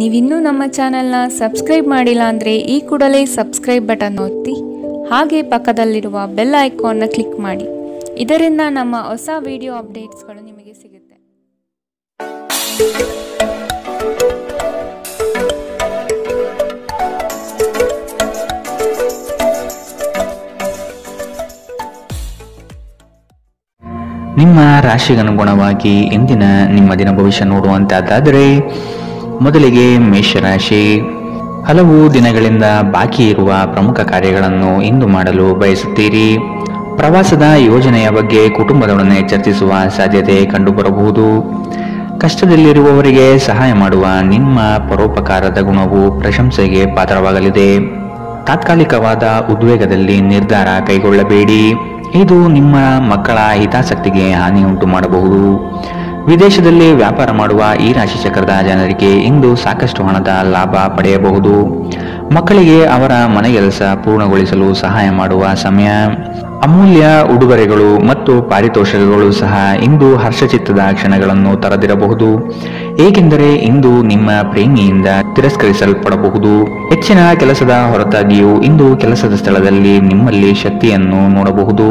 ನೀವಿನ್ನೂ ನಮ್ಮ ಚಾನೆಲ್ನ ಸಬ್ಸ್ಕ್ರೈಬ್ ಮಾಡಿಲ್ಲ ಅಂದರೆ ಈ ಕೂಡಲೇ ಸಬ್ಸ್ಕ್ರೈಬ್ ಬಟನ್ ಒತ್ತಿ ಹಾಗೆ ಪಕ್ಕದಲ್ಲಿರುವ ಬೆಲ್ ಐಕಾನ್ನ ಕ್ಲಿಕ್ ಮಾಡಿ. ಇದರಿಂದ ನಮ್ಮ ಹೊಸ ವಿಡಿಯೋ ಅಪ್ಡೇಟ್ಸ್ಗಳು ನಿಮಗೆ ಸಿಗುತ್ತೆ. ನಿಮ್ಮ ರಾಶಿಗನುಗುಣವಾಗಿ ಇಂದಿನ ನಿಮ್ಮ ದಿನ ಭವಿಷ್ಯ ನೋಡುವಂತಹದ್ದಾದರೆ ಮೊದಲಿಗೆ ಮೇಷರಾಶಿ. ಹಲವು ದಿನಗಳಿಂದ ಬಾಕಿ ಇರುವ ಪ್ರಮುಖ ಕಾರ್ಯಗಳನ್ನು ಇಂದು ಮಾಡಲು ಬಯಸುತ್ತೀರಿ. ಪ್ರವಾಸದ ಯೋಜನೆಯ ಬಗ್ಗೆ ಕುಟುಂಬದೊಡನೆ ಚರ್ಚಿಸುವ ಸಾಧ್ಯತೆ ಕಂಡುಬರಬಹುದು. ಕಷ್ಟದಲ್ಲಿರುವವರಿಗೆ ಸಹಾಯ ಮಾಡುವ ನಿಮ್ಮ ಪರೋಪಕಾರದ ಗುಣವು ಪ್ರಶಂಸೆಗೆ ಪಾತ್ರವಾಗಲಿದೆ. ತಾತ್ಕಾಲಿಕವಾದ ಉದ್ವೇಗದಲ್ಲಿ ನಿರ್ಧಾರ ಕೈಗೊಳ್ಳಬೇಡಿ. ಇದು ನಿಮ್ಮ ಮಕ್ಕಳ ಹಿತಾಸಕ್ತಿಗೆ ಹಾನಿಯುಂಟು ಮಾಡಬಹುದು. ವಿದೇಶದಲ್ಲಿ ವ್ಯಾಪಾರ ಮಾಡುವ ಈ ರಾಶಿ ಚಕ್ರದ ಜನರಿಗೆ ಇಂದು ಸಾಕಷ್ಟು ಹಣದ ಲಾಭ ಪಡೆಯಬಹುದು. ಮಕ್ಕಳಿಗೆ ಅವರ ಮನೆಗೆಲಸ ಪೂರ್ಣಗೊಳಿಸಲು ಸಹಾಯ ಮಾಡುವ ಸಮಯ. ಅಮೂಲ್ಯ ಉಡುಗೊರೆಗಳು ಮತ್ತು ಪಾರಿತೋಷಕಗಳು ಸಹ ಇಂದು ಹರ್ಷಚಿತ್ತದ ಕ್ಷಣಗಳನ್ನು ತರದಿರಬಹುದು, ಏಕೆಂದರೆ ಇಂದು ನಿಮ್ಮ ಪ್ರೇಮಿಯಿಂದ ತಿರಸ್ಕರಿಸಲ್ಪಡಬಹುದು. ಹೆಚ್ಚಿನ ಕೆಲಸದ ಹೊರತಾಗಿಯೂ ಇಂದು ಕೆಲಸದ ಸ್ಥಳದಲ್ಲಿ ನಿಮ್ಮಲ್ಲಿ ಶಕ್ತಿಯನ್ನು ನೋಡಬಹುದು.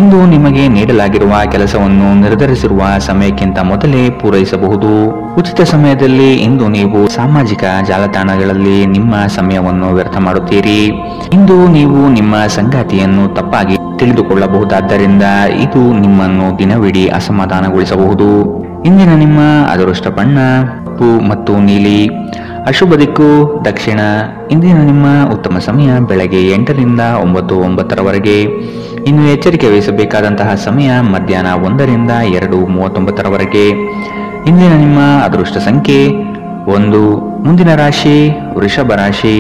ಇಂದು ನಿಮಗೆ ನೀಡಲಾಗಿರುವ ಕೆಲಸವನ್ನು ನಿರ್ಧರಿಸಿರುವ ಸಮಯಕ್ಕಿಂತ ಮೊದಲೇ ಪೂರೈಸಬಹುದು. ಉಚಿತ ಸಮಯದಲ್ಲಿ ಇಂದು ನೀವು ಸಾಮಾಜಿಕ ಜಾಲತಾಣಗಳಲ್ಲಿ ನಿಮ್ಮ ಸಮಯವನ್ನು ವ್ಯರ್ಥ ಮಾಡುತ್ತೀರಿ. ಇಂದು ನೀವು ನಿಮ್ಮ ಸಂಗಾತಿಯನ್ನು ತಪ್ಪಾಗಿ ತಿಳಿದುಕೊಳ್ಳಬಹುದಾದ್ದರಿಂದ ಇದು ನಿಮ್ಮನ್ನು ದಿನವಿಡೀ ಅಸಮಾಧಾನಗೊಳಿಸಬಹುದು. ಇಂದಿನ ನಿಮ್ಮ ಅದೃಷ್ಟ ಬಣ್ಣ ಕಪ್ಪು ಮತ್ತು ನೀಲಿ. ಅಶುಭ ದಿಕ್ಕು ದಕ್ಷಿಣ. ಇಂದಿನ ನಿಮ್ಮ ಉತ್ತಮ ಸಮಯ ಬೆಳಗ್ಗೆ 8 ರಿಂದ 9:09 ಇನ್ನು ಎಚ್ಚರಿಕೆ ವಹಿಸಬೇಕಾದಂತಹ ಸಮಯ ಮಧ್ಯಾಹ್ನ 1 ರಿಂದ 2:39 ಇಂದಿನ ನಿಮ್ಮ ಅದೃಷ್ಟ ಸಂಖ್ಯೆ 1. ಮುಂದಿನ ರಾಶಿ ವೃಷಭ ರಾಶಿ.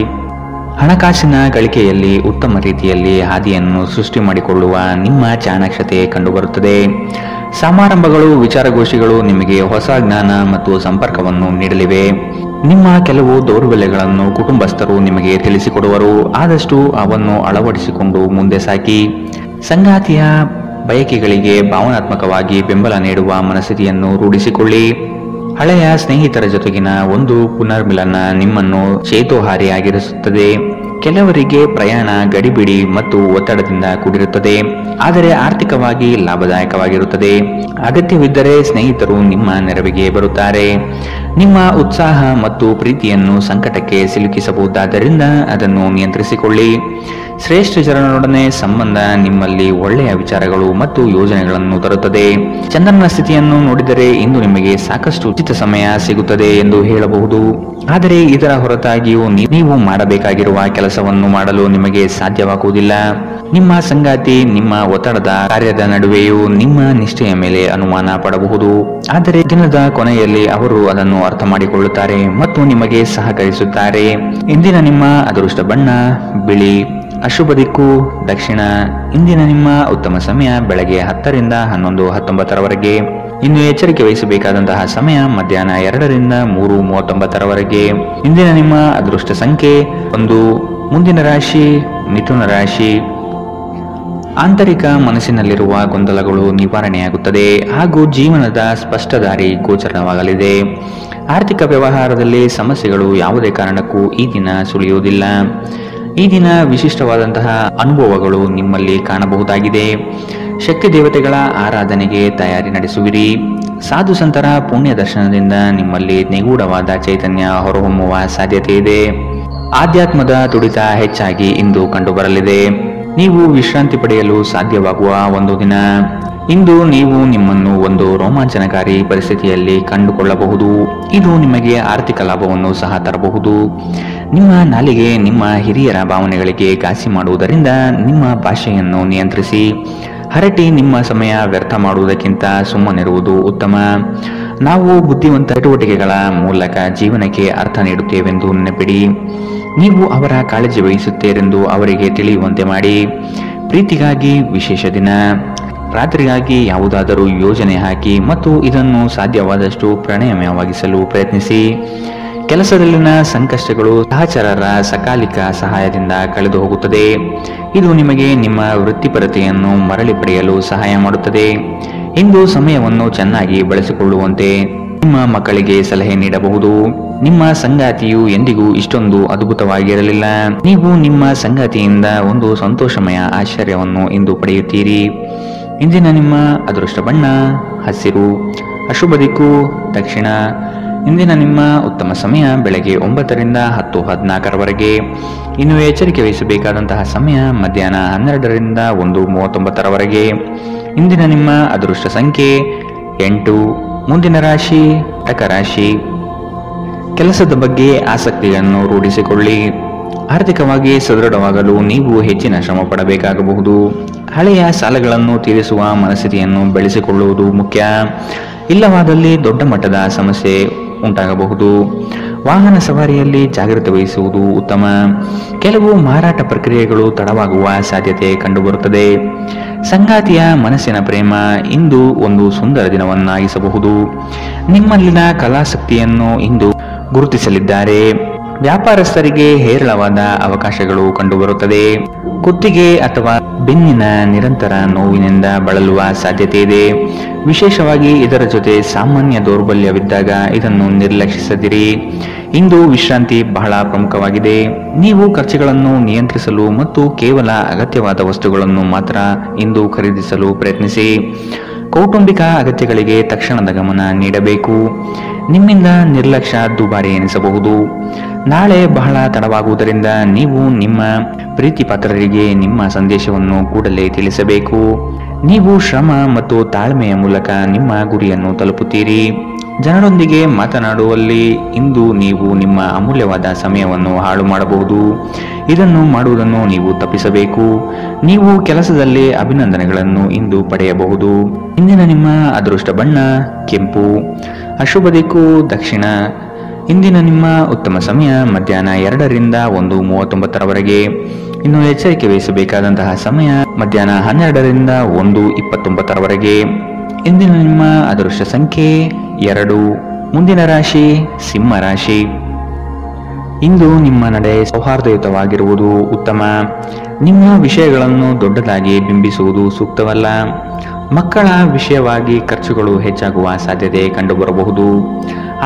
ಹಣಕಾಸಿನ ಗಳಿಕೆಯಲ್ಲಿ ಉತ್ತಮ ರೀತಿಯಲ್ಲಿ ಹಾದಿಯನ್ನು ಸೃಷ್ಟಿ ಮಾಡಿಕೊಳ್ಳುವ ನಿಮ್ಮ ಚಾಣಾಕ್ಷತೆ ಕಂಡುಬರುತ್ತದೆ. ಸಮಾರಂಭಗಳು, ವಿಚಾರಗೋಷ್ಠಿಗಳು ನಿಮಗೆ ಹೊಸ ಜ್ಞಾನ ಮತ್ತು ಸಂಪರ್ಕವನ್ನು ನೀಡಲಿವೆ. ನಿಮ್ಮ ಕೆಲವು ದೌರ್ಬಲ್ಯಗಳನ್ನು ಕುಟುಂಬಸ್ಥರು ನಿಮಗೆ ತಿಳಿಸಿಕೊಡುವರು. ಆದಷ್ಟು ಅವನ್ನು ಅಳವಡಿಸಿಕೊಂಡು ಮುಂದೆ ಸಾಗಿ. ಸಂಗಾತಿಯ ಬಯಕೆಗಳಿಗೆ ಭಾವನಾತ್ಮಕವಾಗಿ ಬೆಂಬಲ ನೀಡುವ ಮನಸ್ಥಿತಿಯನ್ನು ರೂಢಿಸಿಕೊಳ್ಳಿ. ಹಳೆಯ ಸ್ನೇಹಿತರ ಜೊತೆಗಿನ ಒಂದು ಪುನರ್ಮಿಲನ ನಿಮ್ಮನ್ನು ಚೇತೋಹಾರಿಯಾಗಿರಿಸುತ್ತದೆ. ಕೆಲವರಿಗೆ ಪ್ರಯಾಣ ಗಡಿಬಿಡಿ ಮತ್ತು ಒತ್ತಡದಿಂದ ಕೂಡಿರುತ್ತದೆ, ಆದರೆ ಆರ್ಥಿಕವಾಗಿ ಲಾಭದಾಯಕವಾಗಿರುತ್ತದೆ. ಅಗತ್ಯವಿದ್ದರೆ ಸ್ನೇಹಿತರು ನಿಮ್ಮ ನೆರವಿಗೆ ಬರುತ್ತಾರೆ. ನಿಮ್ಮ ಉತ್ಸಾಹ ಮತ್ತು ಪ್ರೀತಿಯನ್ನು ಸಂಕಟಕ್ಕೆ ಸಿಲುಕಿಸಬಹುದಾದ್ದರಿಂದ ಅದನ್ನು ನಿಯಂತ್ರಿಸಿಕೊಳ್ಳಿ. ಶ್ರೇಷ್ಠ ಜನರೊಡನೆ ಸಂಬಂಧ ನಿಮ್ಮಲ್ಲಿ ಒಳ್ಳೆಯ ವಿಚಾರಗಳು ಮತ್ತು ಯೋಜನೆಗಳನ್ನು ತರುತ್ತದೆ. ಚಂದ್ರನ ಸ್ಥಿತಿಯನ್ನು ನೋಡಿದರೆ ಇಂದು ನಿಮಗೆ ಸಾಕಷ್ಟು ಉಚಿತ ಸಮಯ ಸಿಗುತ್ತದೆ ಎಂದು ಹೇಳಬಹುದು. ಆದರೆ ಇದರ ಹೊರತಾಗಿಯೂ ನೀವು ಮಾಡಬೇಕಾಗಿರುವ ಕೆಲಸವನ್ನು ಮಾಡಲು ನಿಮಗೆ ಸಾಧ್ಯವಾಗುವುದಿಲ್ಲ. ನಿಮ್ಮ ಸಂಗಾತಿ ನಿಮ್ಮ ಒತ್ತಡದ ಕಾರ್ಯದ ನಡುವೆಯೂ ನಿಮ್ಮ ನಿಷ್ಠೆಯ ಮೇಲೆ ಅನುಮಾನ ಪಡಬಹುದು, ಆದರೆ ದಿನದ ಕೊನೆಯಲ್ಲಿ ಅವರು ಅದನ್ನು ಅರ್ಥ ಮಾಡಿಕೊಳ್ಳುತ್ತಾರೆ ಮತ್ತು ನಿಮಗೆ ಸಹಕರಿಸುತ್ತಾರೆ. ಇಂದಿನ ನಿಮ್ಮ ಅದೃಷ್ಟ ಬಣ್ಣ ಬಿಳಿ. ಅಶುಭ ದಿಕ್ಕು ದಕ್ಷಿಣ. ಇಂದಿನ ನಿಮ್ಮ ಉತ್ತಮ ಸಮಯ ಬೆಳಗ್ಗೆ 10 ರಿಂದ 11:19 ಇನ್ನು ಎಚ್ಚರಿಕೆ ವಹಿಸಬೇಕಾದಂತಹ ಸಮಯ ಮಧ್ಯಾಹ್ನ 2 ರಿಂದ 3:39 ಇಂದಿನ ನಿಮ್ಮ ಅದೃಷ್ಟ ಸಂಖ್ಯೆ 1. ಮುಂದಿನ ರಾಶಿ ಮಿಥುನ ರಾಶಿ. ಆಂತರಿಕ ಮನಸ್ಸಿನಲ್ಲಿರುವ ಗೊಂದಲಗಳು ನಿವಾರಣೆಯಾಗುತ್ತದೆ ಹಾಗೂ ಜೀವನದ ಸ್ಪಷ್ಟ ದಾರಿ ಗೋಚರವಾಗಲಿದೆ. ಆರ್ಥಿಕ ವ್ಯವಹಾರದಲ್ಲಿ ಸಮಸ್ಯೆಗಳು ಯಾವುದೇ ಕಾರಣಕ್ಕೂ ಈ ದಿನ ಸುಳಿಯುವುದಿಲ್ಲ. ಈ ದಿನ ವಿಶಿಷ್ಟವಾದಂತಹ ಅನುಭವಗಳು ನಿಮ್ಮಲ್ಲಿ ಕಾಣಬಹುದಾಗಿದೆ. ಶಕ್ತಿ ದೇವತೆಗಳ ಆರಾಧನೆಗೆ ತಯಾರಿ ನಡೆಸುವಿರಿ. ಸಾಧು ಸಂತರ ಪುಣ್ಯ ದರ್ಶನದಿಂದ ನಿಮ್ಮಲ್ಲಿ ನಿಗೂಢವಾದ ಚೈತನ್ಯ ಹೊರಹೊಮ್ಮುವ ಸಾಧ್ಯತೆ ಇದೆ. ಆಧ್ಯಾತ್ಮದ ತುಡಿತ ಹೆಚ್ಚಾಗಿ ಇಂದು ಕಂಡುಬರಲಿದೆ. ನೀವು ವಿಶ್ರಾಂತಿ ಪಡೆಯಲು ಸಾಧ್ಯವಾಗುವ ಒಂದು ದಿನ. ಇಂದು ನೀವು ನಿಮ್ಮನ್ನು ಒಂದು ರೋಮಾಂಚನಕಾರಿ ಪರಿಸ್ಥಿತಿಯಲ್ಲಿ ಕಂಡುಕೊಳ್ಳಬಹುದು. ಇದು ನಿಮಗೆ ಆರ್ಥಿಕ ಲಾಭವನ್ನು ಸಹ ತರಬಹುದು. ನಿಮ್ಮ ನಾಲಿಗೆ ನಿಮ್ಮ ಹಿರಿಯರ ಭಾವನೆಗಳಿಗೆ ಘಾಸಿ ಮಾಡುವುದರಿಂದ ನಿಮ್ಮ ಭಾಷೆಯನ್ನು ನಿಯಂತ್ರಿಸಿ. ಹರಟಿ ನಿಮ್ಮ ಸಮಯ ವ್ಯರ್ಥ ಮಾಡುವುದಕ್ಕಿಂತ ಸುಮ್ಮನಿರುವುದು ಉತ್ತಮ. ನಾವು ಬುದ್ಧಿವಂತ ಚಟುವಟಿಕೆಗಳ ಮೂಲಕ ಜೀವನಕ್ಕೆ ಅರ್ಥ ನೀಡುತ್ತೇವೆಂದು ನೆನಪಿಡಿ. ನೀವು ಅವರ ಕಾಳಜಿ ವಹಿಸುತ್ತೀರೆಂದು ಅವರಿಗೆ ತಿಳಿಯುವಂತೆ ಮಾಡಿ. ಪ್ರೀತಿಗಾಗಿ ವಿಶೇಷ ದಿನ. ರಾತ್ರಿಗಾಗಿ ಯಾವುದಾದರೂ ಯೋಜನೆ ಹಾಕಿ ಮತ್ತು ಇದನ್ನು ಸಾಧ್ಯವಾದಷ್ಟು ಪ್ರಣಯಮಯವಾಗಿಸಲು ಪ್ರಯತ್ನಿಸಿ. ಕೆಲಸದಲ್ಲಿನ ಸಂಕಷ್ಟಗಳು ಸಹಚರರ ಸಕಾಲಿಕ ಸಹಾಯದಿಂದ ಕಳೆದು ಹೋಗುತ್ತದೆ. ಇದು ನಿಮಗೆ ನಿಮ್ಮ ವೃತ್ತಿಪರತೆಯನ್ನು ಮರಳಿ ಪಡೆಯಲು ಸಹಾಯ ಮಾಡುತ್ತದೆ. ಇಂದು ಸಮಯವನ್ನು ಚೆನ್ನಾಗಿ ಬಳಸಿಕೊಳ್ಳುವಂತೆ ನಿಮ್ಮ ಮಕ್ಕಳಿಗೆ ಸಲಹೆ ನೀಡಬಹುದು. ನಿಮ್ಮ ಸಂಗಾತಿಯು ಎಂದಿಗೂ ಇಷ್ಟೊಂದು ಅದ್ಭುತವಾಗಿರಲಿಲ್ಲ. ನೀವು ನಿಮ್ಮ ಸಂಗಾತಿಯಿಂದ ಒಂದು ಸಂತೋಷಮಯ ಆಶ್ಚರ್ಯವನ್ನು ಇಂದು ಪಡೆಯುತ್ತೀರಿ. ಇಂದಿನ ನಿಮ್ಮ ಅದೃಷ್ಟ ಬಣ್ಣ ಹಸಿರು, ಅಶುಭ ದಿಕ್ಕು ದಕ್ಷಿಣ. ಇಂದಿನ ನಿಮ್ಮ ಉತ್ತಮ ಸಮಯ ಬೆಳಗ್ಗೆ 9ರಿಂದ 10:14 ಇನ್ನು ಎಚ್ಚರಿಕೆ ವಹಿಸಬೇಕಾದಂತಹ ಸಮಯ ಮಧ್ಯಾಹ್ನ 12ರಿಂದ 1:39. ಇಂದಿನ ನಿಮ್ಮ ಅದೃಷ್ಟ ಸಂಖ್ಯೆ 8. ಮುಂದಿನ ರಾಶಿ ಕಟಕ ರಾಶಿ. ಕೆಲಸದ ಬಗ್ಗೆ ಆಸಕ್ತಿಯನ್ನು ರೂಢಿಸಿಕೊಳ್ಳಿ. ಆರ್ಥಿಕವಾಗಿ ಸದೃಢವಾಗಲು ನೀವು ಹೆಚ್ಚಿನ ಶ್ರಮ ಪಡಬೇಕಾಗಬಹುದು. ಹಳೆಯ ಸಾಲಗಳನ್ನು ತೀರಿಸುವ ಮನಸ್ಥಿತಿಯನ್ನು ಬೆಳೆಸಿಕೊಳ್ಳುವುದು ಮುಖ್ಯ. ಇಲ್ಲವಾದಲ್ಲಿ ದೊಡ್ಡ ಮಟ್ಟದ ಸಮಸ್ಯೆ ಉಂಟಾಗಬಹುದು. ವಾಹನ ಸವಾರಿಯಲ್ಲಿ ಜಾಗೃತಿ ವಹಿಸುವುದು ಉತ್ತಮ. ಕೆಲವು ಮಾರಾಟ ಪ್ರಕ್ರಿಯೆಗಳು ತಡವಾಗುವ ಸಾಧ್ಯತೆ ಕಂಡುಬರುತ್ತದೆ. ಸಂಗಾತಿಯ ಮನಸ್ಸಿನ ಪ್ರೇಮ ಇಂದು ಒಂದು ಸುಂದರ ದಿನವನ್ನಾಗಿಸಬಹುದು. ನಿಮ್ಮಲ್ಲಿನ ಕಲಾಸಕ್ತಿಯನ್ನು ಇಂದು ಗುರುತಿಸಲಿದ್ದಾರೆ. ವ್ಯಾಪಾರಸ್ಥರಿಗೆ ಹೇರಳವಾದ ಅವಕಾಶಗಳು ಕಂಡುಬರುತ್ತದೆ. ಕುತ್ತಿಗೆ ಅಥವಾ ಬೆನ್ನಿನ ನಿರಂತರ ನೋವಿನಿಂದ ಬಳಲುವ ಸಾಧ್ಯತೆ ಇದೆ. ವಿಶೇಷವಾಗಿ ಇದರ ಜೊತೆ ಸಾಮಾನ್ಯ ದೌರ್ಬಲ್ಯವಿದ್ದಾಗ ಇದನ್ನು ನಿರ್ಲಕ್ಷಿಸದಿರಿ. ಇಂದು ವಿಶ್ರಾಂತಿ ಬಹಳ ಪ್ರಮುಖವಾಗಿದೆ. ನೀವು ಖರ್ಚುಗಳನ್ನು ನಿಯಂತ್ರಿಸಲು ಮತ್ತು ಕೇವಲ ಅಗತ್ಯವಾದ ವಸ್ತುಗಳನ್ನು ಮಾತ್ರ ಇಂದು ಖರೀದಿಸಲು ಪ್ರಯತ್ನಿಸಿ. ಕೌಟುಂಬಿಕ ಅಗತ್ಯಗಳಿಗೆ ತಕ್ಷಣದ ಗಮನ ನೀಡಬೇಕು. ನಿಮ್ಮಿಂದ ನಿರ್ಲಕ್ಷ್ಯ ದುಬಾರಿ ಎನಿಸಬಹುದು. ನಾಳೆ ಬಹಳ ತಡವಾಗುವುದರಿಂದ ನೀವು ನಿಮ್ಮ ಪ್ರೀತಿ ಪಾತ್ರರಿಗೆ ನಿಮ್ಮ ಸಂದೇಶವನ್ನು ಕೂಡಲೇ ತಿಳಿಸಬೇಕು. ನೀವು ಶ್ರಮ ಮತ್ತು ತಾಳ್ಮೆಯ ಮೂಲಕ ನಿಮ್ಮ ಗುರಿಯನ್ನು ತಲುಪುತ್ತೀರಿ. ಜನರೊಂದಿಗೆ ಮಾತನಾಡುವಲ್ಲಿ ಇಂದು ನೀವು ನಿಮ್ಮ ಅಮೂಲ್ಯವಾದ ಸಮಯವನ್ನು ಹಾಳು ಮಾಡಬಹುದು. ಇದನ್ನು ಮಾಡುವುದನ್ನು ನೀವು ತಪ್ಪಿಸಬೇಕು. ನೀವು ಕೆಲಸದಲ್ಲಿ ಅಭಿನಂದನೆಗಳನ್ನು ಇಂದು ಪಡೆಯಬಹುದು. ಇಂದಿನ ನಿಮ್ಮ ಅದೃಷ್ಟ ಬಣ್ಣ ಕೆಂಪು, ಅಶುಭ ದಿಕ್ಕು ದಕ್ಷಿಣ. ಇಂದಿನ ನಿಮ್ಮ ಉತ್ತಮ ಸಮಯ ಮಧ್ಯಾಹ್ನ 2ರಿಂದ 1:39. ಇನ್ನು ಎಚ್ಚರಿಕೆ ವಹಿಸಬೇಕಾದಂತಹ ಸಮಯ ಮಧ್ಯಾಹ್ನ 12ರಿಂದ 1:29. ಇಂದಿನ ನಿಮ್ಮ ಅದೃಷ್ಟ ಸಂಖ್ಯೆ 2. ಮುಂದಿನ ರಾಶಿ ಸಿಂಹ ರಾಶಿ. ಇಂದು ನಿಮ್ಮ ನಡೆ ಸೌಹಾರ್ದಯುತವಾಗಿರುವುದು ಉತ್ತಮ. ನಿಮ್ಮ ವಿಷಯಗಳನ್ನು ದೊಡ್ಡದಾಗಿ ಬಿಂಬಿಸುವುದು ಸೂಕ್ತವಲ್ಲ. ಮಕ್ಕಳ ವಿಷಯವಾಗಿ ಖರ್ಚುಗಳು ಹೆಚ್ಚಾಗುವ ಸಾಧ್ಯತೆ ಕಂಡುಬರಬಹುದು.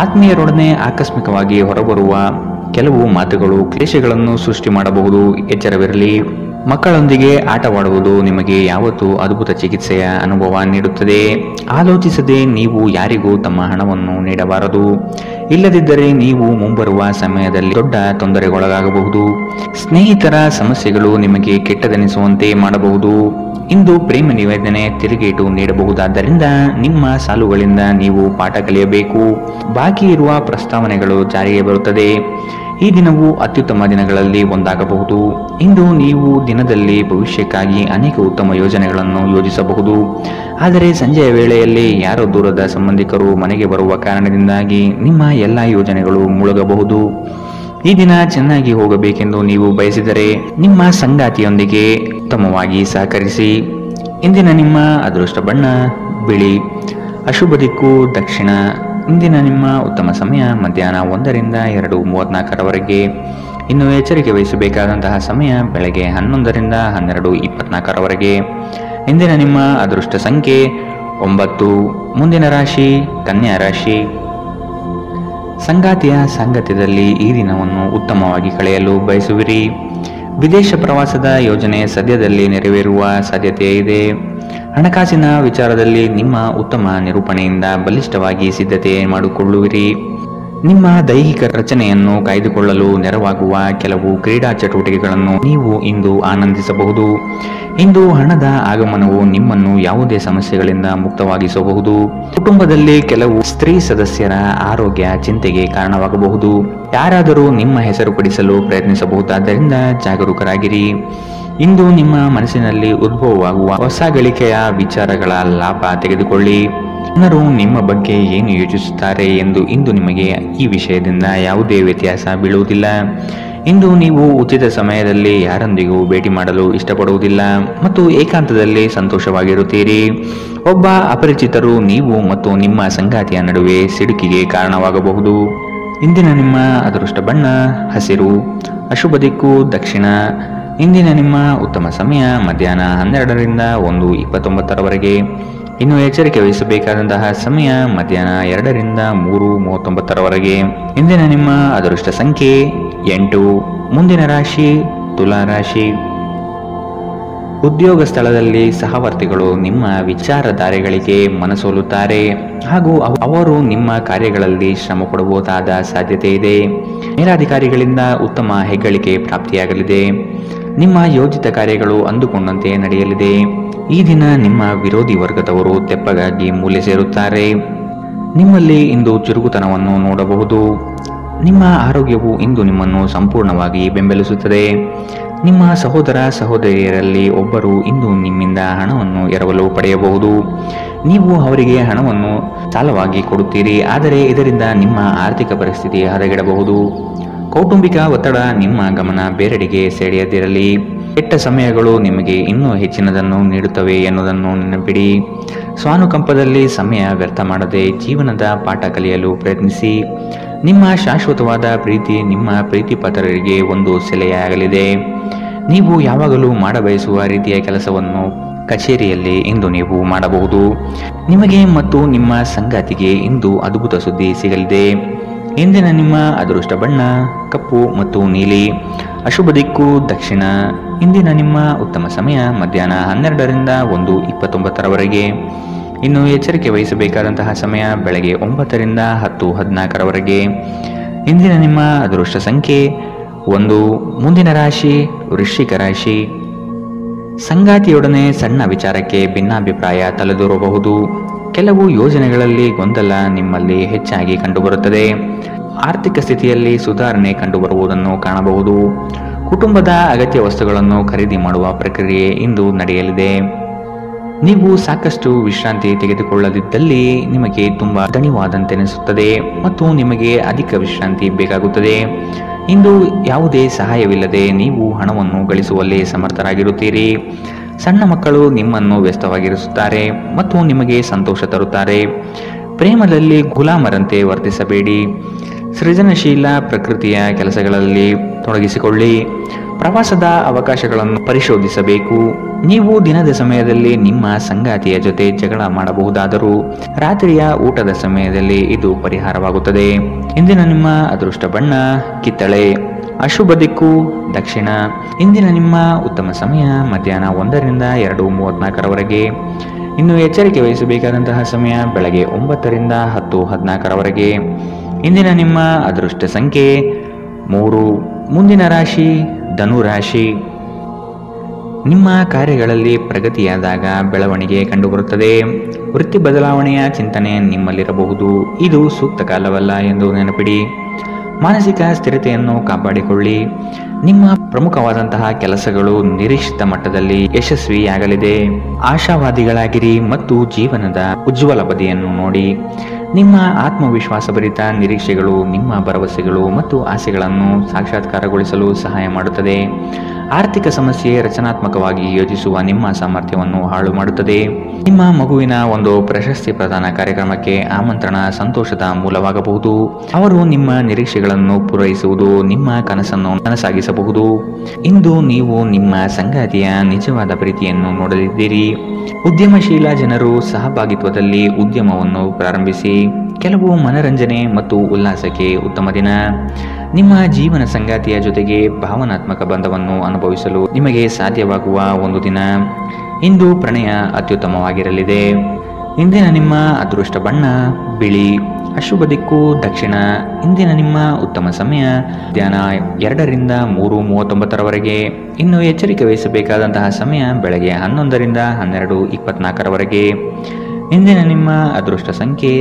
ಆತ್ಮೀಯರೊಡನೆ ಆಕಸ್ಮಿಕವಾಗಿ ಹೊರಬರುವ ಕೆಲವು ಮಾತುಗಳು ಕ್ಲೇಶಗಳನ್ನು ಸೃಷ್ಟಿ ಮಾಡಬಹುದು. ಎಚ್ಚರವಿರಲಿ. ಮಕ್ಕಳೊಂದಿಗೆ ಆಟವಾಡುವುದು ನಿಮಗೆ ಯಾವತ್ತೂ ಅದ್ಭುತ ಚಿಕಿತ್ಸೆಯ ಅನುಭವ ನೀಡುತ್ತದೆ. ಆಲೋಚಿಸದೆ ನೀವು ಯಾರಿಗೂ ತಮ್ಮ ಹಣವನ್ನು ನೀಡಬಾರದು. ಇಲ್ಲದಿದ್ದರೆ ನೀವು ಮುಂಬರುವ ಸಮಯದಲ್ಲಿ ದೊಡ್ಡ ತೊಂದರೆಗೊಳಗಾಗಬಹುದು. ಸ್ನೇಹಿತರ ಸಮಸ್ಯೆಗಳು ನಿಮಗೆ ಕೆಟ್ಟದೆನಿಸುವಂತೆ ಮಾಡಬಹುದು. ಇಂದು ಪ್ರೇಮ ನಿವೇದನೆ ತಿರುಗೇಟು ನೀಡಬಹುದಾದ್ದರಿಂದ ನಿಮ್ಮ ಸಾಲುಗಳಿಂದ ನೀವು ಪಾಠ ಕಲಿಯಬೇಕು. ಬಾಕಿ ಇರುವ ಪ್ರಸ್ತಾವನೆಗಳು ಜಾರಿಗೆ ಬರುತ್ತದೆ. ಈ ದಿನವು ಅತ್ಯುತ್ತಮ ದಿನಗಳಲ್ಲಿ ಒಂದಾಗಬಹುದು. ಇಂದು ನೀವು ದಿನದಲ್ಲಿ ಭವಿಷ್ಯಕ್ಕಾಗಿ ಅನೇಕ ಉತ್ತಮ ಯೋಜನೆಗಳನ್ನು ಯೋಜಿಸಬಹುದು. ಆದರೆ ಸಂಜೆಯ ವೇಳೆಯಲ್ಲಿ ಯಾರೋ ದೂರದ ಸಂಬಂಧಿಕರು ಮನೆಗೆ ಬರುವ ಕಾರಣದಿಂದಾಗಿ ನಿಮ್ಮ ಎಲ್ಲ ಯೋಜನೆಗಳು ಮುಳುಗಬಹುದು. ಈ ದಿನ ಚೆನ್ನಾಗಿ ಹೋಗಬೇಕೆಂದು ನೀವು ಬಯಸಿದರೆ ನಿಮ್ಮ ಸಂಗಾತಿಯೊಂದಿಗೆ ಉತ್ತಮವಾಗಿ ಸಹಕರಿಸಿ. ಇಂದಿನ ನಿಮ್ಮ ಅದೃಷ್ಟ ಬಣ್ಣ ಬಿಳಿ, ಅಶುಭ ದಿಕ್ಕು ದಕ್ಷಿಣ. ಇಂದಿನ ನಿಮ್ಮ ಉತ್ತಮ ಸಮಯ ಮಧ್ಯಾಹ್ನ 1ರಿಂದ 2:34. ಇನ್ನು ಎಚ್ಚರಿಕೆ ವಹಿಸಬೇಕಾದಂತಹ ಸಮಯ ಬೆಳಗ್ಗೆ 11ರಿಂದ 12:24. ಇಂದಿನ ನಿಮ್ಮ ಅದೃಷ್ಟ ಸಂಖ್ಯೆ 9. ಮುಂದಿನ ರಾಶಿ ಕನ್ಯಾ ರಾಶಿ. ಸಂಗಾತಿಯ ಸಾಂಗತ್ಯದಲ್ಲಿ ಈ ದಿನವನ್ನು ಉತ್ತಮವಾಗಿ ಕಳೆಯಲು ಬಯಸುವಿರಿ. ವಿದೇಶ ಪ್ರವಾಸದ ಯೋಜನೆ ಸದ್ಯದಲ್ಲಿ ನೆರವೇರುವ ಸಾಧ್ಯತೆ ಇದೆ. ಹಣಕಾಸಿನ ವಿಚಾರದಲ್ಲಿ ನಿಮ್ಮ ಉತ್ತಮ ನಿರೂಪಣೆಯಿಂದ ಬಲಿಷ್ಠವಾಗಿ ಸಿದ್ಧತೆ ಮಾಡಿಕೊಳ್ಳುವಿರಿ. ನಿಮ್ಮ ದೈಹಿಕ ರಚನೆಯನ್ನು ಕಾಯ್ದುಕೊಳ್ಳಲು ನೆರವಾಗುವ ಕೆಲವು ಕ್ರೀಡಾ ಚಟುವಟಿಕೆಗಳನ್ನು ನೀವು ಇಂದು ಆನಂದಿಸಬಹುದು. ಇಂದು ಹಣದ ಆಗಮನವು ನಿಮ್ಮನ್ನು ಯಾವುದೇ ಸಮಸ್ಯೆಗಳಿಂದ ಮುಕ್ತವಾಗಿಸಬಹುದು. ಕುಟುಂಬದಲ್ಲಿ ಕೆಲವು ಸ್ತ್ರೀ ಸದಸ್ಯರ ಆರೋಗ್ಯ ಚಿಂತೆಗೆ ಕಾರಣವಾಗಬಹುದು. ಯಾರಾದರೂ ನಿಮ್ಮ ಹೆಸರು ಪಡಿಸಲು ಪ್ರಯತ್ನಿಸಬಹುದಾದ್ದರಿಂದ ಜಾಗರೂಕರಾಗಿರಿ. ಇಂದು ನಿಮ್ಮ ಮನಸ್ಸಿನಲ್ಲಿ ಉದ್ಭವವಾಗುವ ಹೊಸ ಗಳಿಕೆಯ ವಿಚಾರಗಳ ಲಾಭ ತೆಗೆದುಕೊಳ್ಳಿ. ಜನರು ನಿಮ್ಮ ಬಗ್ಗೆ ಏನು ಯೋಚಿಸುತ್ತಾರೆ ಎಂದು ಇಂದು ನಿಮಗೆ ಈ ವಿಷಯದಿಂದ ಯಾವುದೇ ವ್ಯತ್ಯಾಸ ಬೀಳುವುದಿಲ್ಲ. ಇಂದು ನೀವು ಉಚಿತ ಸಮಯದಲ್ಲಿ ಯಾರೊಂದಿಗೂ ಭೇಟಿ ಮಾಡಲು ಇಷ್ಟಪಡುವುದಿಲ್ಲ ಮತ್ತು ಏಕಾಂತದಲ್ಲಿ ಸಂತೋಷವಾಗಿರುತ್ತೀರಿ. ಒಬ್ಬ ಅಪರಿಚಿತರು ನೀವು ಮತ್ತು ನಿಮ್ಮ ಸಂಗಾತಿಯ ನಡುವೆ ಸಿಡುಕಿಗೆ ಕಾರಣವಾಗಬಹುದು. ಇಂದಿನ ನಿಮ್ಮ ಅದೃಷ್ಟ ಬಣ್ಣ ಹಸಿರು, ಅಶುಭ ದಿಕ್ಕು ದಕ್ಷಿಣ. ಇಂದಿನ ನಿಮ್ಮ ಉತ್ತಮ ಸಮಯ ಮಧ್ಯಾಹ್ನ 12ರಿಂದ 1:29. ಇನ್ನು ಎಚ್ಚರಿಕೆ ವಹಿಸಬೇಕಾದಂತಹ ಸಮಯ ಮಧ್ಯಾಹ್ನ 2ರಿಂದ 3:39 ಇಂದಿನ ನಿಮ್ಮ ಅದೃಷ್ಟ ಸಂಖ್ಯೆ 8. ಮುಂದಿನ ರಾಶಿ ತುಲಾ ರಾಶಿ. ಉದ್ಯೋಗ ಸ್ಥಳದಲ್ಲಿ ಸಹವರ್ತಿಗಳು ನಿಮ್ಮ ವಿಚಾರಧಾರೆಗಳಿಗೆ ಮನಸೋಲುತ್ತಾರೆ ಹಾಗೂ ಅವರು ನಿಮ್ಮ ಕಾರ್ಯಗಳಲ್ಲಿ ಶ್ರಮ ಪಡಬಹುದಾದ ಸಾಧ್ಯತೆ ಇದೆ. ಮೇಲಾಧಿಕಾರಿಗಳಿಂದ ಉತ್ತಮ ಹೆಗ್ಗಳಿಕೆ ಪ್ರಾಪ್ತಿಯಾಗಲಿದೆ. ನಿಮ್ಮ ಯೋಜಿತ ಕಾರ್ಯಗಳು ಅಂದುಕೊಂಡಂತೆ ನಡೆಯಲಿದೆ. ಈ ದಿನ ನಿಮ್ಮ ವಿರೋಧಿ ವರ್ಗದವರು ತೆಪ್ಪಗಾಗಿ ಮೂಲೆ ಸೇರುತ್ತಾರೆ. ನಿಮ್ಮಲ್ಲಿ ಇಂದು ಚುರುಕುತನವನ್ನು ನೋಡಬಹುದು. ನಿಮ್ಮ ಆರೋಗ್ಯವು ಇಂದು ನಿಮ್ಮನ್ನು ಸಂಪೂರ್ಣವಾಗಿ ಬೆಂಬಲಿಸುತ್ತದೆ. ನಿಮ್ಮ ಸಹೋದರ ಸಹೋದರಿಯರಲ್ಲಿ ಒಬ್ಬರು ಇಂದು ನಿಮ್ಮಿಂದ ಹಣವನ್ನು ಎರವಲು ಪಡೆಯಬಹುದು. ನೀವು ಅವರಿಗೆ ಹಣವನ್ನು ಸಾಲವಾಗಿ ಕೊಡುತ್ತೀರಿ, ಆದರೆ ಇದರಿಂದ ನಿಮ್ಮ ಆರ್ಥಿಕ ಪರಿಸ್ಥಿತಿ ಹದಗೆಡಬಹುದು. ಕೌಟುಂಬಿಕ ಒತ್ತಡ ನಿಮ್ಮ ಗಮನ ಬೇರೆಡೆಗೆ ಸೆಳೆಯದಿರಲಿ. ಕೆಟ್ಟ ಸಮಯಗಳು ನಿಮಗೆ ಇನ್ನೂ ಹೆಚ್ಚಿನದನ್ನು ನೀಡುತ್ತವೆ ಎನ್ನುವುದನ್ನು ನೆನಪಿಡಿ. ಸ್ವಾನುಕಂಪದಲ್ಲಿ ಸಮಯ ವ್ಯರ್ಥ ಮಾಡದೆ ಜೀವನದ ಪಾಠ ಕಲಿಯಲು ಪ್ರಯತ್ನಿಸಿ. ನಿಮ್ಮ ಶಾಶ್ವತವಾದ ಪ್ರೀತಿ ನಿಮ್ಮ ಪ್ರೀತಿಪಾತ್ರರಿಗೆ ಒಂದು ಸೆಲೆಯಾಗಲಿದೆ. ನೀವು ಯಾವಾಗಲೂ ಮಾಡಬಯಸುವ ರೀತಿಯ ಕೆಲಸವನ್ನು ಕಚೇರಿಯಲ್ಲಿ ಇಂದು ನೀವು ಮಾಡಬಹುದು. ನಿಮಗೆ ಮತ್ತು ನಿಮ್ಮ ಸಂಗಾತಿಗೆ ಇಂದು ಅದ್ಭುತ ಸುದ್ದಿ ಸಿಗಲಿದೆ. ಇಂದಿನ ನಿಮ್ಮ ಅದೃಷ್ಟ ಬಣ್ಣ ಕಪ್ಪು ಮತ್ತು ನೀಲಿ. ಅಶುಭ ದಿಕ್ಕು ದಕ್ಷಿಣ. ಇಂದಿನ ನಿಮ್ಮ ಉತ್ತಮ ಸಮಯ ಮಧ್ಯಾಹ್ನ 12ರಿಂದ 1:29. ಇನ್ನು ಎಚ್ಚರಿಕೆ ವಹಿಸಬೇಕಾದಂತಹ ಸಮಯ ಬೆಳಗ್ಗೆ 9ರಿಂದ 10:14. ಇಂದಿನ ನಿಮ್ಮ ಅದೃಷ್ಟ ಸಂಖ್ಯೆ 1. ಮುಂದಿನ ರಾಶಿ ವೃಶ್ಚಿಕ ರಾಶಿ. ಸಂಗಾತಿಯೊಡನೆ ಸಣ್ಣ ವಿಚಾರಕ್ಕೆ ಭಿನ್ನಾಭಿಪ್ರಾಯ ತಲೆದೂರಬಹುದು. ಕೆಲವು ಯೋಜನೆಗಳಲ್ಲಿ ಗೊಂದಲ ನಿಮ್ಮಲ್ಲಿ ಹೆಚ್ಚಾಗಿ ಕಂಡುಬರುತ್ತದೆ. ಆರ್ಥಿಕ ಸ್ಥಿತಿಯಲ್ಲಿ ಸುಧಾರಣೆ ಕಂಡುಬರುವುದನ್ನು ಕಾಣಬಹುದು. ಕುಟುಂಬದ ಅಗತ್ಯ ವಸ್ತುಗಳನ್ನು ಖರೀದಿ ಮಾಡುವ ಪ್ರಕ್ರಿಯೆ ಇಂದು ನಡೆಯಲಿದೆ. ನೀವು ಸಾಕಷ್ಟು ವಿಶ್ರಾಂತಿ ತೆಗೆದುಕೊಳ್ಳದಿದ್ದಲ್ಲಿ ನಿಮಗೆ ತುಂಬಾ ದಣಿವಾದಂತೆನಿಸುತ್ತದೆ ಮತ್ತು ನಿಮಗೆ ಅಧಿಕ ವಿಶ್ರಾಂತಿ ಬೇಕಾಗುತ್ತದೆ. ಇಂದು ಯಾವುದೇ ಸಹಾಯವಿಲ್ಲದೆ ನೀವು ಹಣವನ್ನು ಗಳಿಸುವಲ್ಲಿ ಸಮರ್ಥರಾಗಿರುತ್ತೀರಿ. ಸಣ್ಣ ಮಕ್ಕಳು ನಿಮ್ಮನ್ನು ವ್ಯಸ್ತವಾಗಿರಿಸುತ್ತಾರೆ ಮತ್ತು ನಿಮಗೆ ಸಂತೋಷ ತರುತ್ತಾರೆ. ಪ್ರೇಮದಲ್ಲಿ ಗುಲಾಮರಂತೆ ವರ್ತಿಸಬೇಡಿ. ಸೃಜನಶೀಲ ಪ್ರಕೃತಿಯ ಕೆಲಸಗಳಲ್ಲಿ ತೊಡಗಿಸಿಕೊಳ್ಳಿ. ಪ್ರವಾಸದ ಅವಕಾಶಗಳನ್ನು ಪರಿಶೋಧಿಸಬೇಕು. ನೀವು ದಿನದ ಸಮಯದಲ್ಲಿ ನಿಮ್ಮ ಸಂಗಾತಿಯ ಜೊತೆ ಜಗಳ ಮಾಡಬಹುದಾದರೂ ರಾತ್ರಿಯ ಊಟದ ಸಮಯದಲ್ಲಿ ಇದು ಪರಿಹಾರವಾಗುತ್ತದೆ. ಇಂದಿನ ನಿಮ್ಮ ಅದೃಷ್ಟ ಬಣ್ಣ ಕಿತ್ತಳೆ. ಅಶುಭ ದಿಕ್ಕು ದಕ್ಷಿಣ. ಇಂದಿನ ನಿಮ್ಮ ಉತ್ತಮ ಸಮಯ ಮಧ್ಯಾಹ್ನ 1ರಿಂದ 2:34. ಇನ್ನು ಎಚ್ಚರಿಕೆ ವಹಿಸಬೇಕಾದಂತಹ ಸಮಯ ಬೆಳಗ್ಗೆ 9ರಿಂದ 10:14. ಇಂದಿನ ನಿಮ್ಮ ಅದೃಷ್ಟ ಸಂಖ್ಯೆ 3. ಮುಂದಿನ ರಾಶಿ ಧನು ರಾಶಿ. ನಿಮ್ಮ ಕಾರ್ಯಗಳಲ್ಲಿ ಪ್ರಗತಿಯಾದಾಗ ಬೆಳವಣಿಗೆ ಕಂಡುಬರುತ್ತದೆ. ವೃತ್ತಿ ಬದಲಾವಣೆಯ ಚಿಂತನೆ ನಿಮ್ಮಲ್ಲಿರಬಹುದು. ಇದು ಸೂಕ್ತ ಕಾಲವಲ್ಲ ಎಂದು ನೆನಪಿಡಿ. ಮಾನಸಿಕ ಸ್ಥಿರತೆಯನ್ನು ಕಾಪಾಡಿಕೊಳ್ಳಿ. ನಿಮ್ಮ ಪ್ರಮುಖವಾದಂತಹ ಕೆಲಸಗಳು ನಿರೀಕ್ಷಿತ ಮಟ್ಟದಲ್ಲಿ ಯಶಸ್ವಿಯಾಗಲಿದೆ. ಆಶಾವಾದಿಗಳಾಗಿರಿ ಮತ್ತು ಜೀವನದ ಉಜ್ವಲ ಬದಿಯನ್ನು ನೋಡಿ. ನಿಮ್ಮ ಆತ್ಮವಿಶ್ವಾಸಭರಿತ ನಿರೀಕ್ಷೆಗಳು ನಿಮ್ಮ ಭರವಸೆಗಳು ಮತ್ತು ಆಸೆಗಳನ್ನು ಸಾಕ್ಷಾತ್ಕಾರಗೊಳಿಸಲು ಸಹಾಯ ಮಾಡುತ್ತದೆ. ಆರ್ಥಿಕ ಸಮಸ್ಯೆ ರಚನಾತ್ಮಕವಾಗಿ ಯೋಚಿಸುವ ನಿಮ್ಮ ಸಾಮರ್ಥ್ಯವನ್ನು ಹಾಳು ಮಾಡುತ್ತದೆ. ನಿಮ್ಮ ಮಗುವಿನ ಒಂದು ಪ್ರಶಸ್ತಿ ಪ್ರದಾನ ಕಾರ್ಯಕ್ರಮಕ್ಕೆ ಆಮಂತ್ರಣ ಸಂತೋಷದ ಮೂಲವಾಗಬಹುದು. ಅವರು ನಿಮ್ಮ ನಿರೀಕ್ಷೆಗಳನ್ನು ಪೂರೈಸುವುದು ನಿಮ್ಮ ಕನಸನ್ನು ನನಸಾಗಿಸಬಹುದು. ಇಂದು ನೀವು ನಿಮ್ಮ ಸಂಗಾತಿಯ ನಿಜವಾದ ಪ್ರೀತಿಯನ್ನು ನೋಡಲಿದ್ದೀರಿ. ಉದ್ಯಮಶೀಲ ಜನರು ಸಹಭಾಗಿತ್ವದಲ್ಲಿ ಉದ್ಯಮವನ್ನು ಪ್ರಾರಂಭಿಸಿ. ಕೆಲವು ಮನರಂಜನೆ ಮತ್ತು ಉಲ್ಲಾಸಕ್ಕೆ ಉತ್ತಮ ದಿನ. ನಿಮ್ಮ ಜೀವನ ಸಂಗಾತಿಯ ಜೊತೆಗೆ ಭಾವನಾತ್ಮಕ ಬಂಧವನ್ನು ಅನುಭವಿಸಲು ನಿಮಗೆ ಸಾಧ್ಯವಾಗುವ ಒಂದು ದಿನ. ಇಂದು ಪ್ರಣಯ ಅತ್ಯುತ್ತಮವಾಗಿರಲಿದೆ. ಇಂದಿನ ನಿಮ್ಮ ಅದೃಷ್ಟ ಬಣ್ಣ ಬಿಳಿ. ಅಶುಭ ದಿಕ್ಕು ದಕ್ಷಿಣ. ಇಂದಿನ ನಿಮ್ಮ ಉತ್ತಮ ಸಮಯ ಮಧ್ಯಾಹ್ನ 2ರಿಂದ 3:39. ಇನ್ನು ಎಚ್ಚರಿಕೆ ವಹಿಸಬೇಕಾದಂತಹ ಸಮಯ ಬೆಳಗ್ಗೆ 11ರಿಂದ 12:24. ಇಂದಿನ ನಿಮ್ಮ ಅದೃಷ್ಟ ಸಂಖ್ಯೆ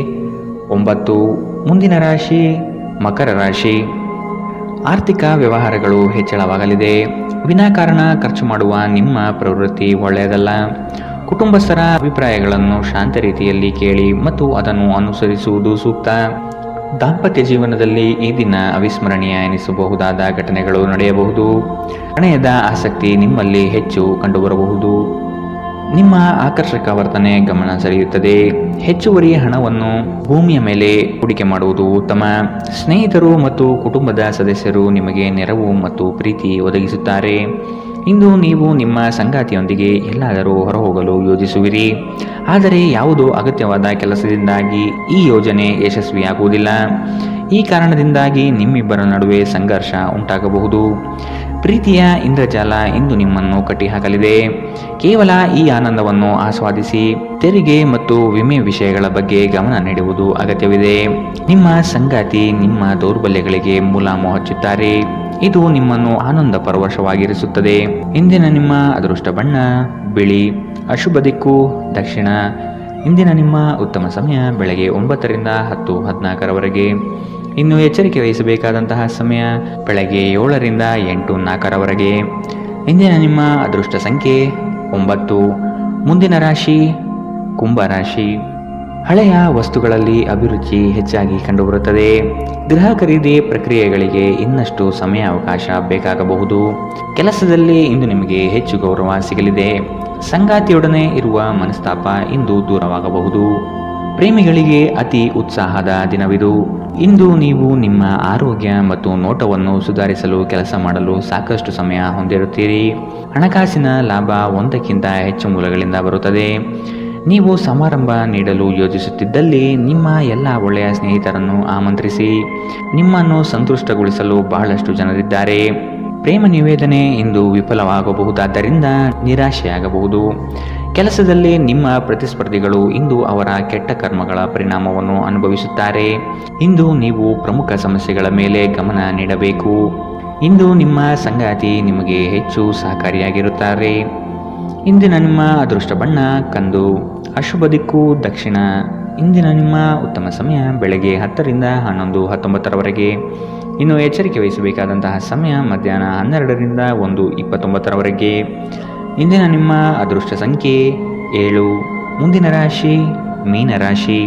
9. ಮುಂದಿನ ರಾಶಿ ಮಕರ ರಾಶಿ. ಆರ್ಥಿಕ ವ್ಯವಹಾರಗಳು ಹೆಚ್ಚಳವಾಗಲಿದೆ. ವಿನಾಕಾರಣ ಖರ್ಚು ಮಾಡುವ ನಿಮ್ಮ ಪ್ರವೃತ್ತಿ ಒಳ್ಳೆಯದಲ್ಲ. ಕುಟುಂಬಸ್ಥರ ಅಭಿಪ್ರಾಯಗಳನ್ನು ಶಾಂತ ರೀತಿಯಲ್ಲಿ ಕೇಳಿ ಮತ್ತು ಅದನ್ನು ಅನುಸರಿಸುವುದು ಸೂಕ್ತ. ದಾಂಪತ್ಯ ಜೀವನದಲ್ಲಿ ಈ ದಿನ ಅವಿಸ್ಮರಣೀಯ ಎನಿಸಬಹುದಾದ ಘಟನೆಗಳು ನಡೆಯಬಹುದು. ಪ್ರಣಯದ ಆಸಕ್ತಿ ನಿಮ್ಮಲ್ಲಿ ಹೆಚ್ಚು ಕಂಡುಬರಬಹುದು. ನಿಮ್ಮ ಆಕರ್ಷಕ ವರ್ತನೆ ಗಮನ ಸೆಳೆಯುತ್ತದೆ. ಹೆಚ್ಚುವರಿ ಹಣವನ್ನು ಭೂಮಿಯ ಮೇಲೆ ಹೂಡಿಕೆ ಮಾಡುವುದು ಉತ್ತಮ. ಸ್ನೇಹಿತರು ಮತ್ತು ಕುಟುಂಬದ ಸದಸ್ಯರು ನಿಮಗೆ ನೆರವು ಮತ್ತು ಪ್ರೀತಿ ಒದಗಿಸುತ್ತಾರೆ. ಇಂದು ನೀವು ನಿಮ್ಮ ಸಂಗಾತಿಯೊಂದಿಗೆ ಎಲ್ಲಾದರೂ ಹೊರಹೋಗಲು ಯೋಜಿಸುವಿರಿ. ಆದರೆ ಯಾವುದೋ ಅಗತ್ಯವಾದ ಕೆಲಸದಿಂದಾಗಿ ಈ ಯೋಜನೆ ಯಶಸ್ವಿಯಾಗುವುದಿಲ್ಲ. ಈ ಕಾರಣದಿಂದಾಗಿ ನಿಮ್ಮಿಬ್ಬರ ನಡುವೆ ಸಂಘರ್ಷ ಉಂಟಾಗಬಹುದು. ಪ್ರೀತಿಯ ಇಂದ್ರಜಾಲ ಇಂದು ನಿಮ್ಮನ್ನು ಕಟ್ಟಿಹಾಕಲಿದೆ. ಕೇವಲ ಈ ಆನಂದವನ್ನು ಆಸ್ವಾದಿಸಿ. ತೆರಿಗೆ ಮತ್ತು ವಿಮೆ ವಿಷಯಗಳ ಬಗ್ಗೆ ಗಮನ ನೀಡುವುದು ಅಗತ್ಯವಿದೆ. ನಿಮ್ಮ ಸಂಗಾತಿ ನಿಮ್ಮ ದೌರ್ಬಲ್ಯಗಳಿಗೆ ಮುಲಾಮು ಹಚ್ಚುತ್ತಾರೆ. ಇದು ನಿಮ್ಮನ್ನು ಆನಂದ ಪರವಶವಾಗಿರಿಸುತ್ತದೆ. ಇಂದಿನ ನಿಮ್ಮ ಅದೃಷ್ಟ ಬಣ್ಣ ಬಿಳಿ. ಅಶುಭ ದಿಕ್ಕು ದಕ್ಷಿಣ. ಇಂದಿನ ನಿಮ್ಮ ಉತ್ತಮ ಸಮಯ ಬೆಳಗ್ಗೆ 9 ರಿಂದ 10:14 ಇನ್ನು ಎಚ್ಚರಿಕೆ ವಹಿಸಬೇಕಾದಂತಹ ಸಮಯ ಬೆಳಗ್ಗೆ 7 ರಿಂದ 8:04 ಇಂದಿನ ನಿಮ್ಮ ಅದೃಷ್ಟ ಸಂಖ್ಯೆ 9. ಮುಂದಿನ ರಾಶಿ ಕುಂಭ ರಾಶಿ. ಹಳೆಯ ವಸ್ತುಗಳಲ್ಲಿ ಅಭಿರುಚಿ ಹೆಚ್ಚಾಗಿ ಕಂಡುಬರುತ್ತದೆ. ಗೃಹ ಖರೀದಿ ಪ್ರಕ್ರಿಯೆಗಳಿಗೆ ಇನ್ನಷ್ಟು ಸಮಯಾವಕಾಶ ಬೇಕಾಗಬಹುದು. ಕೆಲಸದಲ್ಲಿ ಇಂದು ನಿಮಗೆ ಹೆಚ್ಚು ಗೌರವ ಸಿಗಲಿದೆ. ಸಂಗಾತಿಯೊಡನೆ ಇರುವ ಮನಸ್ತಾಪ ಇಂದು ದೂರವಾಗಬಹುದು. ಪ್ರೇಮಿಗಳಿಗೆ ಅತಿ ಉತ್ಸಾಹದ ದಿನವಿದು. ಇಂದು ನೀವು ನಿಮ್ಮ ಆರೋಗ್ಯ ಮತ್ತು ನೋಟವನ್ನು ಸುಧಾರಿಸಲು ಕೆಲಸ ಮಾಡಲು ಸಾಕಷ್ಟು ಸಮಯ ಹೊಂದಿರುತ್ತೀರಿ. ಹಣಕಾಸಿನ ಲಾಭ ಒಂದಕ್ಕಿಂತ ಹೆಚ್ಚು ಮೂಲಗಳಿಂದ ಬರುತ್ತದೆ. ನೀವು ಸಮಾರಂಭ ನೀಡಲು ಯೋಜಿಸುತ್ತಿದ್ದಲ್ಲಿ ನಿಮ್ಮ ಎಲ್ಲ ಒಳ್ಳೆಯ ಸ್ನೇಹಿತರನ್ನು ಆಮಂತ್ರಿಸಿ. ನಿಮ್ಮನ್ನು ಸಂತುಷ್ಟಗೊಳಿಸಲು ಬಹಳಷ್ಟು ಜನರಿದ್ದಾರೆ. ಪ್ರೇಮ ನಿವೇದನೆ ಇಂದು ವಿಫಲವಾಗಬಹುದಾದ್ದರಿಂದ ನಿರಾಶೆಯಾಗಬಹುದು. ಕೆಲಸದಲ್ಲಿ ನಿಮ್ಮ ಪ್ರತಿಸ್ಪರ್ಧಿಗಳು ಇಂದು ಅವರ ಕೆಟ್ಟ ಕರ್ಮಗಳ ಪರಿಣಾಮವನ್ನು ಅನುಭವಿಸುತ್ತಾರೆ. ಇಂದು ನೀವು ಪ್ರಮುಖ ಸಮಸ್ಯೆಗಳ ಮೇಲೆ ಗಮನ ನೀಡಬೇಕು. ಇಂದು ನಿಮ್ಮ ಸಂಗಾತಿ ನಿಮಗೆ ಹೆಚ್ಚು ಸಹಕಾರಿಯಾಗಿರುತ್ತಾರೆ. ಇಂದಿನ ನಿಮ್ಮ ಅದೃಷ್ಟ ಬಣ್ಣ ಕಂದು. ಅಶುಭ ದಿಕ್ಕು ದಕ್ಷಿಣ. ಇಂದಿನ ನಿಮ್ಮ ಉತ್ತಮ ಸಮಯ ಬೆಳಗ್ಗೆ 10 ರಿಂದ 11:19 ಇನ್ನು ಎಚ್ಚರಿಕೆ ವಹಿಸಬೇಕಾದಂತಹ ಸಮಯ ಮಧ್ಯಾಹ್ನ 12 ರಿಂದ 1:29 ಇಂದಿನ ನಿಮ್ಮ ಅದೃಷ್ಟ ಸಂಖ್ಯೆ 7. ಮುಂದಿನ ರಾಶಿ ಮೀನರಾಶಿ.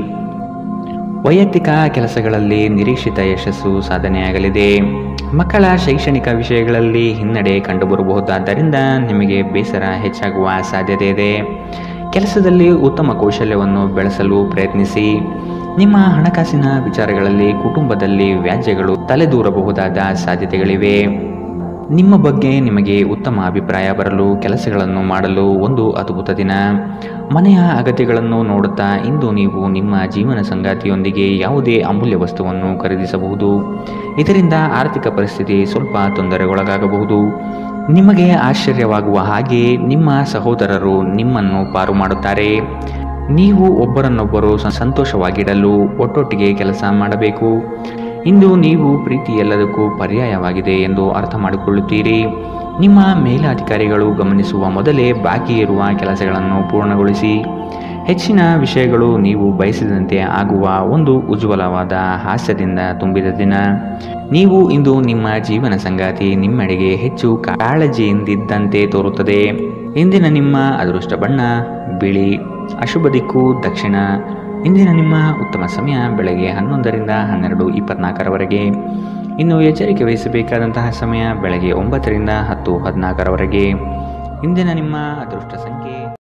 ವೈಯಕ್ತಿಕ ಕೆಲಸಗಳಲ್ಲಿ ನಿರೀಕ್ಷಿತ ಯಶಸ್ಸು ಸಾಧನೆಯಾಗಲಿದೆ. ಮಕ್ಕಳ ಶೈಕ್ಷಣಿಕ ವಿಷಯಗಳಲ್ಲಿ ಹಿನ್ನಡೆ ಕಂಡುಬರಬಹುದಾದ್ದರಿಂದ ನಿಮಗೆ ಬೇಸರ ಹೆಚ್ಚಾಗುವ ಸಾಧ್ಯತೆ ಇದೆ. ಕೆಲಸದಲ್ಲಿ ಉತ್ತಮ ಕೌಶಲ್ಯವನ್ನು ಬೆಳೆಸಲು ಪ್ರಯತ್ನಿಸಿ. ನಿಮ್ಮ ಹಣಕಾಸಿನ ವಿಚಾರಗಳಲ್ಲಿ ಕುಟುಂಬದಲ್ಲಿ ವ್ಯಾಜ್ಯಗಳು ತಲೆದೂರಬಹುದಾದ ಸಾಧ್ಯತೆಗಳಿವೆ. ನಿಮ್ಮ ಬಗ್ಗೆ ನಿಮಗೆ ಉತ್ತಮ ಅಭಿಪ್ರಾಯ ಬರಲು ಕೆಲಸಗಳನ್ನು ಮಾಡಲು ಒಂದು ಅದ್ಭುತ ದಿನ. ಮನೆಯ ಅಗತ್ಯಗಳನ್ನು ನೋಡುತ್ತಾ ಇಂದು ನೀವು ನಿಮ್ಮ ಜೀವನ ಸಂಗಾತಿಯೊಂದಿಗೆ ಯಾವುದೇ ಅಮೂಲ್ಯ ವಸ್ತುವನ್ನು ಖರೀದಿಸಬಹುದು. ಇದರಿಂದ ಆರ್ಥಿಕ ಪರಿಸ್ಥಿತಿ ಸ್ವಲ್ಪ ತೊಂದರೆಗೊಳಗಾಗಬಹುದು. ನಿಮಗೆ ಆಶ್ಚರ್ಯವಾಗುವ ಹಾಗೆ ನಿಮ್ಮ ಸಹೋದರರು ನಿಮ್ಮನ್ನು ಪಾರು ಮಾಡುತ್ತಾರೆ. ನೀವು ಒಬ್ಬರನ್ನೊಬ್ಬರು ಸಂತೋಷವಾಗಿಡಲು ಒಟ್ಟೊಟ್ಟಿಗೆ ಕೆಲಸ ಮಾಡಬೇಕು. ಇಂದು ನೀವು ಪ್ರೀತಿ ಎಲ್ಲದಕ್ಕೂ ಪರ್ಯಾಯವಾಗಿದೆ ಎಂದು ಅರ್ಥ ಮಾಡಿಕೊಳ್ಳುತ್ತೀರಿ. ನಿಮ್ಮ ಮೇಲಾಧಿಕಾರಿಗಳು ಗಮನಿಸುವ ಮೊದಲೇ ಬಾಕಿ ಇರುವ ಕೆಲಸಗಳನ್ನು ಪೂರ್ಣಗೊಳಿಸಿ. ಹೆಚ್ಚಿನ ವಿಷಯಗಳು ನೀವು ಬಯಸಿದಂತೆ ಆಗುವ ಒಂದು ಉಜ್ವಲವಾದ ಹಾಸ್ಯದಿಂದ ತುಂಬಿದ ದಿನ. ನೀವು ಇಂದು ನಿಮ್ಮ ಜೀವನ ಸಂಗಾತಿ ನಿಮ್ಮೆಡೆಗೆ ಹೆಚ್ಚು ಕಾಳಜಿಯಿಂದಿದ್ದಂತೆ ತೋರುತ್ತದೆ. ಇಂದಿನ ನಿಮ್ಮ ಅದೃಷ್ಟ ಬಣ್ಣ ಬಿಳಿ. ಅಶುಭ ದಿಕ್ಕು ದಕ್ಷಿಣ. ಇಂದಿನ ನಿಮ್ಮ ಉತ್ತಮ ಸಮಯ ಬೆಳಗ್ಗೆ 11 ರಿಂದ 12:24 ಇನ್ನು ಎಚ್ಚರಿಕೆ ವಹಿಸಬೇಕಾದಂತಹ ಸಮಯ ಬೆಳಗ್ಗೆ 9 ರಿಂದ 10:14 ಇಂದಿನ ನಿಮ್ಮ ಅದೃಷ್ಟ ಸಂಖ್ಯೆ